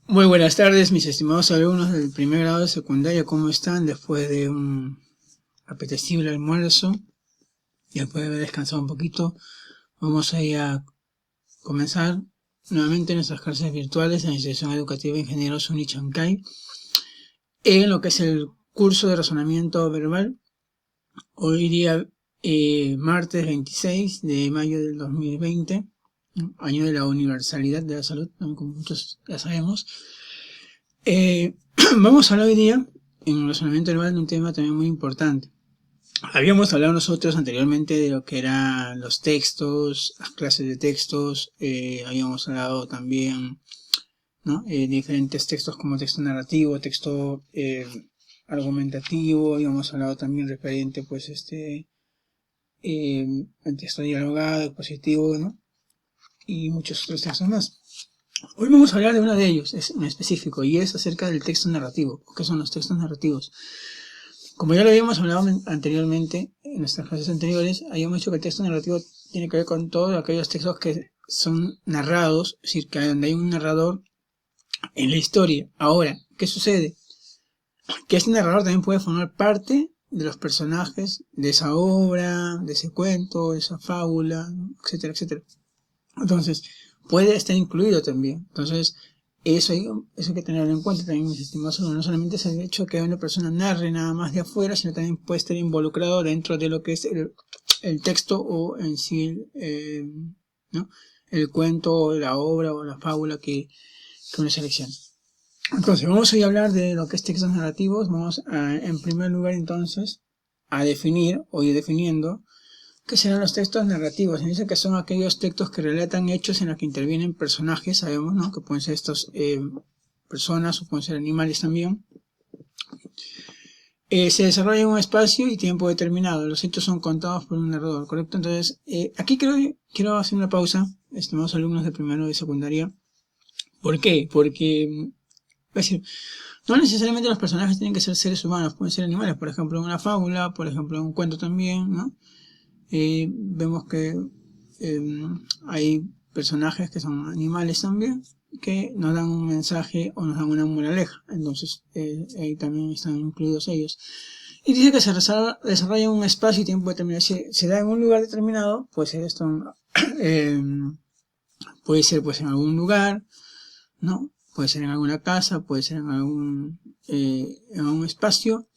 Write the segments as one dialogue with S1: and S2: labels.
S1: Muy buenas tardes, mis estimados alumnos del primer grado de secundaria. ¿Cómo están? Después de un apetecible almuerzo y después de haber descansado un poquito, vamos a ir a comenzar nuevamente nuestras clases virtuales en la Institución Educativa Ingeniero Suni Chancay en lo que es el curso de razonamiento verbal. Hoy día, martes 26 de mayo del 2020, año de la universalidad de la salud, como muchos ya sabemos. Vamos a hablar hoy día en el razonamiento verbal de un tema también muy importante. Habíamos hablado nosotros anteriormente de lo que eran los textos, las clases de textos, habíamos hablado también, ¿no?, diferentes textos como texto narrativo, texto argumentativo, habíamos hablado también referente pues al texto dialogado, expositivo, ¿no?, y muchos otros textos más. Hoy vamos a hablar de uno de ellos en específico, y es acerca del texto narrativo. ¿Qué son los textos narrativos? Como ya lo habíamos hablado anteriormente, en nuestras clases anteriores, habíamos dicho que el texto narrativo tiene que ver con todos aquellos textos que son narrados, es decir, que donde hay un narrador en la historia. Ahora, ¿qué sucede? Que este narrador también puede formar parte de los personajes de esa obra, de ese cuento, de esa fábula, etcétera, etcétera. Entonces, puede estar incluido también. Entonces, eso hay que tenerlo en cuenta también, mis estimados alumnos. No solamente es el hecho de que una persona narre nada más de afuera, sino también puede estar involucrado dentro de lo que es el texto o en sí, ¿no?, el cuento, o la obra o la fábula que uno selecciona. Entonces, vamos a hablar de lo que es textos narrativos. Vamos a, en primer lugar, entonces, a definir o ir definiendo ¿qué serán los textos narrativos? Se dice que son aquellos textos que relatan hechos en los que intervienen personajes, sabemos, ¿no?, que pueden ser estos personas o pueden ser animales también. Se desarrolla en un espacio y tiempo determinado. Los hechos son contados por un narrador, ¿correcto? Entonces, aquí quiero hacer una pausa, estimados alumnos de primero de secundaria. ¿Por qué? Porque, es decir, no necesariamente los personajes tienen que ser seres humanos, pueden ser animales, por ejemplo, en una fábula, por ejemplo, en un cuento también, ¿no? Vemos que hay personajes que son animales también, que nos dan un mensaje o nos dan una moraleja. Entonces, ahí también están incluidos ellos. Y dice que se desarrolla en un espacio y tiempo determinado. Si se da en un lugar determinado, puede ser esto, puede ser pues en algún lugar, ¿no? Puede ser en alguna casa, puede ser en algún espacio.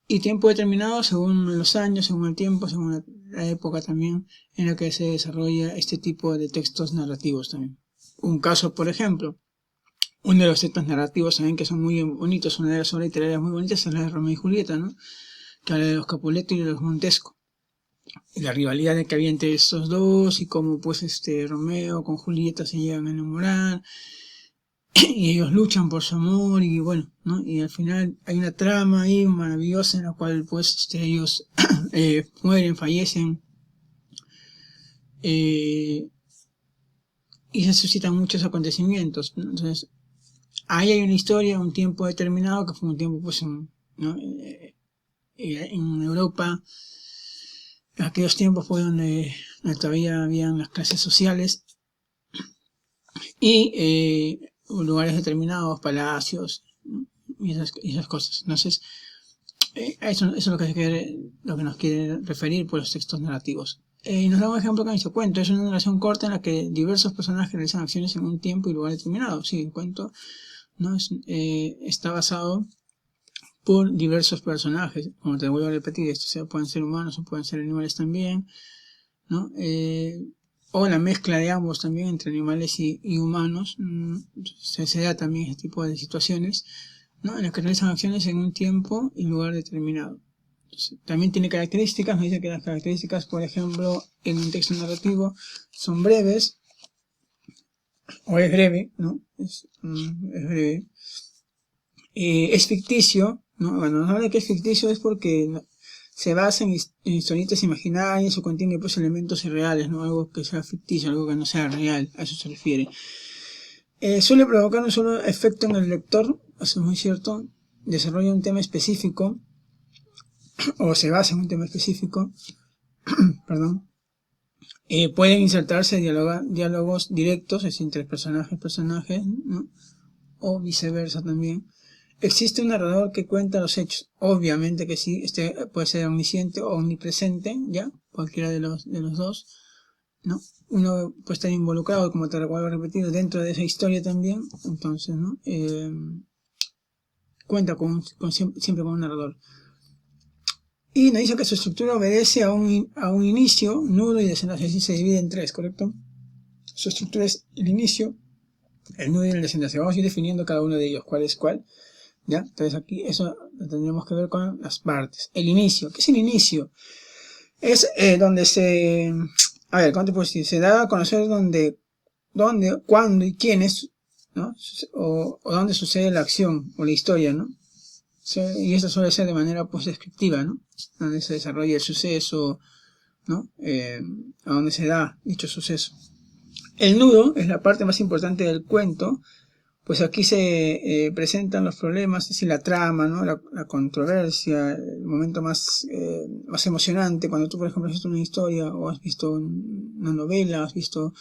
S1: Y tiempo determinado según los años, según el tiempo, según la época también en la que se desarrolla este tipo de textos narrativos también. Un caso, por ejemplo, uno de los textos narrativos también que son muy bonitos, una de las obras literarias muy bonitas es la de Romeo y Julieta, ¿no?, que habla de los Capuleto y de los Montesco, y la rivalidad que había entre estos dos, y cómo pues Romeo con Julieta se llegan a enamorar, y ellos luchan por su amor, y bueno, ¿no?, y al final hay una trama ahí maravillosa en la cual pues ellos mueren, fallecen, y se suscitan muchos acontecimientos, ¿no? Entonces ahí hay una historia, un tiempo determinado, que fue un tiempo pues ¿no?, en Europa. En aquellos tiempos fue donde todavía habían las clases sociales y lugares determinados, palacios, ¿no?, y esas cosas. Entonces, eso es lo que nos quiere referir por los textos narrativos. Y nos da un ejemplo que dice: cuento es una narración corta en la que diversos personajes realizan acciones en un tiempo y lugar determinado. Sí, el cuento, ¿no?, está basado por diversos personajes. Como te vuelvo a repetir, estos pueden ser humanos o pueden ser animales también, ¿no? O la mezcla de ambos también, entre animales y humanos. Se da también este tipo de situaciones, ¿no?, en las que realizan acciones en un tiempo y lugar determinado. Entonces, también tiene características. Nos dice que las características, por ejemplo, en un texto narrativo son breves, o es breve, ¿no? Es breve. Es ficticio, ¿no? Cuando nos habla de que es ficticio es porque se basa en historietas imaginarias o contiene pues elementos irreales, ¿no? Algo que sea ficticio, algo que no sea real, a eso se refiere. Suele provocar un solo efecto en el lector, eso es muy cierto. Desarrolla un tema específico, o se basa en un tema específico, perdón. Pueden insertarse diálogos directos, es decir, entre personajes, ¿no?, o viceversa también. ¿Existe un narrador que cuenta los hechos? Obviamente que sí, este puede ser omnisciente o omnipresente, ya, cualquiera de los dos, ¿no? Uno puede estar involucrado, como te recuerdo repetido, dentro de esa historia también, entonces, ¿no? Cuenta siempre con un narrador. Y nos dice que su estructura obedece a un inicio, nudo y desenlace, así se divide en tres, ¿correcto? Su estructura es el inicio, el nudo y el desenlace. Vamos a ir definiendo cada uno de ellos, cuál es cuál. ¿Ya? Entonces aquí eso lo tendríamos que ver con las partes. El inicio. ¿Qué es el inicio? Es donde se... A ver, ¿cómo te puedo decir? Se da a conocer dónde, cuándo y quiénes, ¿no? O dónde sucede la acción o la historia, ¿no? Y eso suele ser de manera pues descriptiva, ¿no? Donde se desarrolla el suceso, ¿no? A donde se da dicho suceso. El nudo es la parte más importante del cuento. Pues aquí se presentan los problemas, es decir, la trama, ¿no? La controversia, el momento más emocionante, cuando tú, por ejemplo, has visto una historia, o has visto una novela, has visto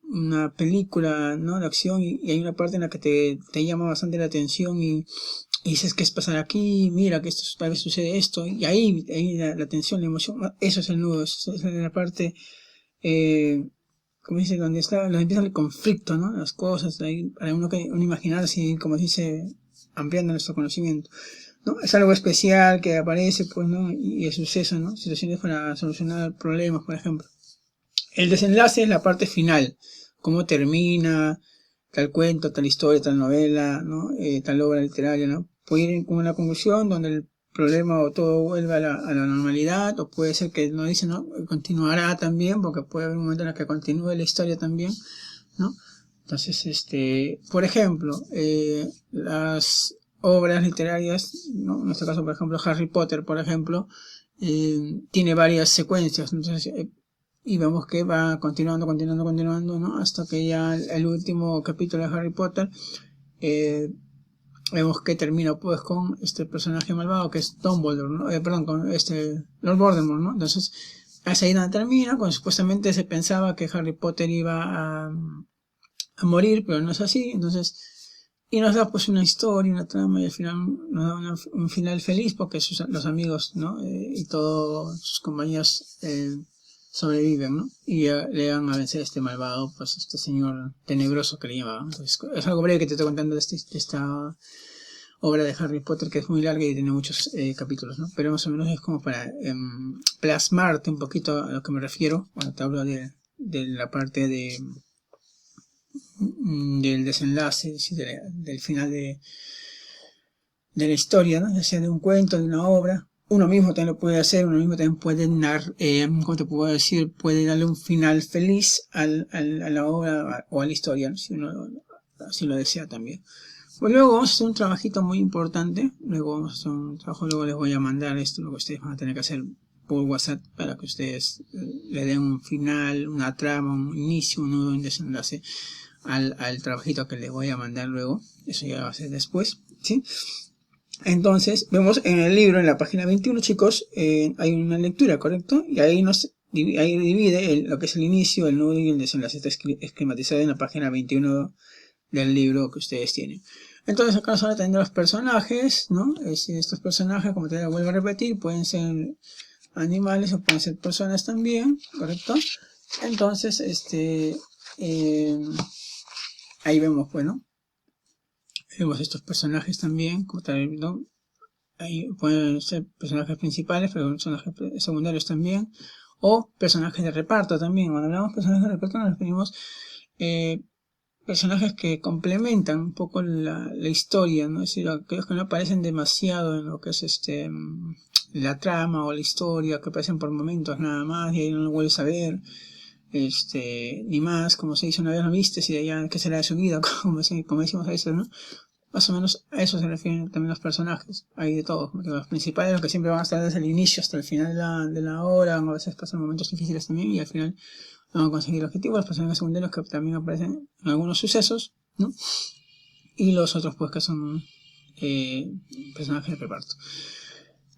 S1: una película, ¿no? De acción, y hay una parte en la que te llama bastante la atención y dices, ¿qué es pasar aquí? Mira, que esto tal vez sucede esto, y ahí la atención, la emoción, eso es el nudo, esa es la parte... como dice, donde empieza el conflicto, ¿no? Las cosas, ahí, para uno imaginarse y, como dice, ampliando nuestro conocimiento, ¿no? Es algo especial que aparece, pues, ¿no? Y el suceso, ¿no? Situaciones para solucionar problemas, por ejemplo. El desenlace es la parte final, cómo termina tal cuento, tal historia, tal novela, ¿no? Tal obra literaria, ¿no? Puede ir con una conclusión donde el problema o todo vuelve a la normalidad, o puede ser que no dice, ¿no? Continuará también, porque puede haber un momento en el que continúe la historia también, ¿no? Entonces, por ejemplo, las obras literarias, ¿no? En este caso, por ejemplo, Harry Potter, por ejemplo, tiene varias secuencias, entonces, y vemos que va continuando, ¿no? Hasta que ya el último capítulo de Harry Potter, vemos que termina pues con este personaje malvado que es Dumbledore, ¿no? Perdón, con Lord Voldemort, ¿no? Entonces, es ahí donde termina, cuando supuestamente se pensaba que Harry Potter iba a morir, pero no es así, entonces, y nos da pues una historia, una trama, y al final nos da un final feliz porque los amigos, ¿no? Y todos sus compañeros sobreviven, ¿no? Y le van a vencer a este malvado, pues este señor tenebroso que le llamaban. Entonces, es algo breve que te estoy contando de esta obra de Harry Potter, que es muy larga y tiene muchos capítulos, ¿no? Pero más o menos es como para plasmarte un poquito a lo que me refiero cuando te hablo de la parte del desenlace, es decir, del final de la historia, ¿no? Ya sea de un cuento, de una obra. Uno mismo también lo puede hacer, uno mismo también puede ¿cómo te puedo decir? Puede darle un final feliz a la obra o a la historia, ¿no? Si uno así lo desea también. Pues luego vamos a hacer un trabajito muy importante. Luego vamos a hacer un trabajo, luego les voy a mandar esto, lo que ustedes van a tener que hacer por WhatsApp para que ustedes le den un final, una trama, un inicio, un nudo, un desenlace al trabajito que les voy a mandar luego. Eso ya va a ser después, ¿sí? Entonces, vemos en el libro, en la página 21, chicos, hay una lectura, ¿correcto? Y ahí ahí divide lo que es el inicio, el nudo y el desenlace. Está esquematizado en la página 21 del libro que ustedes tienen. Entonces acá nos van a tener los personajes, ¿no? Estos personajes, como te vuelvo a repetir, pueden ser animales o pueden ser personas también, ¿correcto? Entonces, ahí vemos, bueno, vemos estos personajes también, como tal, ¿no? Ahí pueden ser personajes principales, pero personajes secundarios también, o personajes de reparto también. Cuando hablamos de personajes de reparto nos referimos personajes que complementan un poco la historia, ¿no? Es decir, aquellos que no aparecen demasiado en lo que es la trama o la historia, que aparecen por momentos nada más y ahí no lo vuelves a ver, ni más, como se dice una vez, no viste, y de allá que será de su vida, como decimos a veces, ¿no? Más o menos a eso se refieren también los personajes. Hay de todos, los principales, los que siempre van a estar desde el inicio hasta el final de la hora, a veces pasan momentos difíciles también y al final van a conseguir el objetivo. Los personajes secundarios que también aparecen en algunos sucesos, ¿no? Y los otros pues que son personajes de reparto.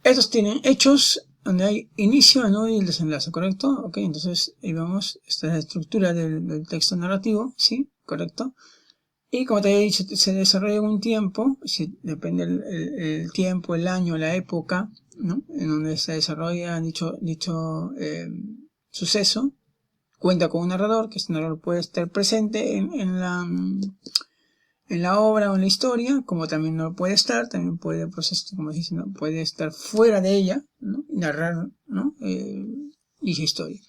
S1: Estos tienen hechos donde hay inicio, nudo y el desenlace, ¿correcto? Ok, entonces ahí vamos, esta es la estructura del texto narrativo, ¿sí? ¿Correcto? Y como te había dicho, se desarrolla en un tiempo, depende el tiempo, el año, la época, ¿no? En donde se desarrolla dicho suceso. Cuenta con un narrador, que este narrador puede estar presente en la obra o en la historia, como también no puede estar, también puede procesar, como dicen, ¿no? Puede estar fuera de ella, ¿no? Y narrar, ¿no? Dicha historia.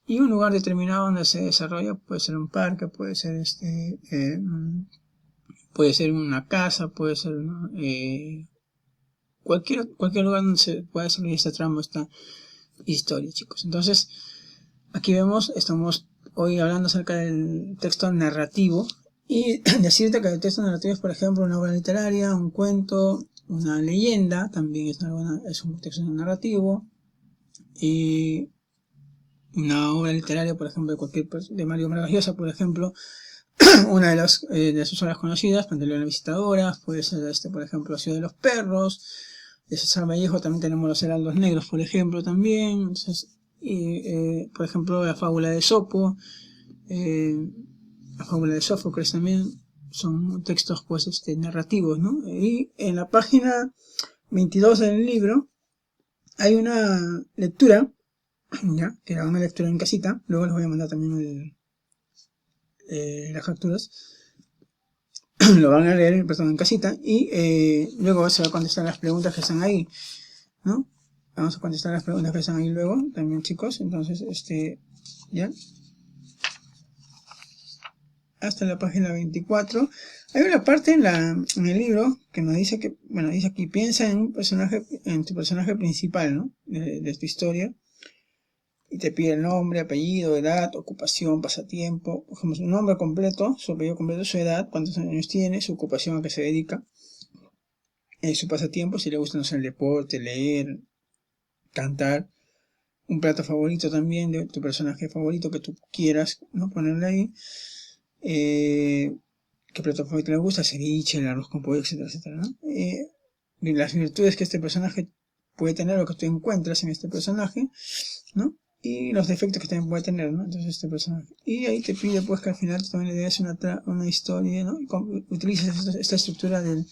S1: Y un lugar determinado donde se desarrolla puede ser un parque, puede ser puede ser una casa, puede ser, ¿no? Cualquier lugar donde se pueda desarrollar esta trama, esta historia, chicos. Entonces, aquí estamos hoy hablando acerca del texto narrativo. Y decirte que el texto narrativo es, por ejemplo, una obra literaria, un cuento, una leyenda, también es un texto narrativo. Y una obra literaria, por ejemplo, de Mario Vargas Llosa, por ejemplo, una de sus obras conocidas, Pantaleón la Visitadora, puede ser por ejemplo, La Ciudad de los Perros. De César Vallejo también tenemos Los Heraldos Negros, por ejemplo, también. Entonces, por ejemplo, La Fábula de Esopo, La Fábula de Sófocles también son textos pues narrativos, ¿no? Y en la página 22 del libro hay una lectura, ¿ya? Que era una lectura en casita. Luego les voy a mandar también las capturas. Lo van a leer en casita y luego se va a contestar las preguntas que están ahí, ¿no? Vamos a contestar las preguntas que están ahí luego también, chicos. Entonces, ya hasta la página 24 hay una parte en el libro que nos dice que, bueno, dice aquí, piensa en tu personaje principal, ¿no? De tu historia. Y te pide el nombre, apellido, edad, ocupación, pasatiempo, por ejemplo, su nombre completo, su apellido completo, su edad, cuántos años tiene, su ocupación a qué se dedica, su pasatiempo, si le gusta, no sé, el deporte, leer, cantar, un plato favorito también de tu personaje favorito que tú quieras, ¿no? Ponerle ahí, qué plato favorito le gusta, ceviche, el arroz con pollo, etcétera, etcétera, ¿no? Las virtudes que este personaje puede tener o que tú encuentras en este personaje, ¿no? Y los defectos que también puede tener, ¿no? Entonces este personaje. Y ahí te pide pues que al final también le des una historia, ¿no? Y utilices esta estructura del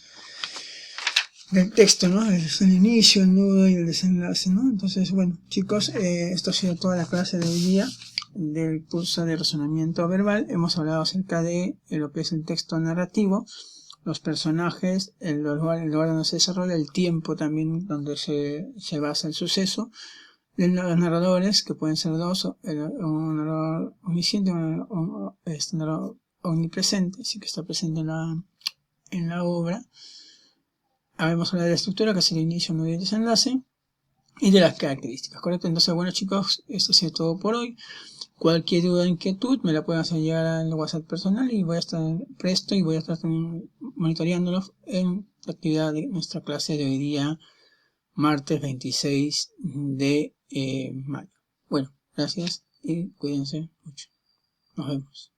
S1: texto, ¿no? El inicio, el nudo y el desenlace, ¿no? Entonces, bueno, chicos, esto ha sido toda la clase de hoy día del curso de razonamiento verbal. Hemos hablado acerca de lo que es el texto narrativo, los personajes, el lugar donde se desarrolla, el tiempo también donde se basa el suceso, de los narradores, que pueden ser dos, un narrador omnisciente, un narrador omnipresente, sí que está presente en la obra. Habemos hablado de la estructura, que es el inicio, nudo y el desenlace, y de las características, ¿correcto? Entonces, bueno, chicos, esto ha sido todo por hoy. Cualquier duda o inquietud me la pueden hacer llegar al WhatsApp personal y voy a estar presto y voy a estar también monitoreándolo en la actividad de nuestra clase de hoy día, martes 26 de mayo. Bueno, gracias y cuídense mucho. Nos vemos.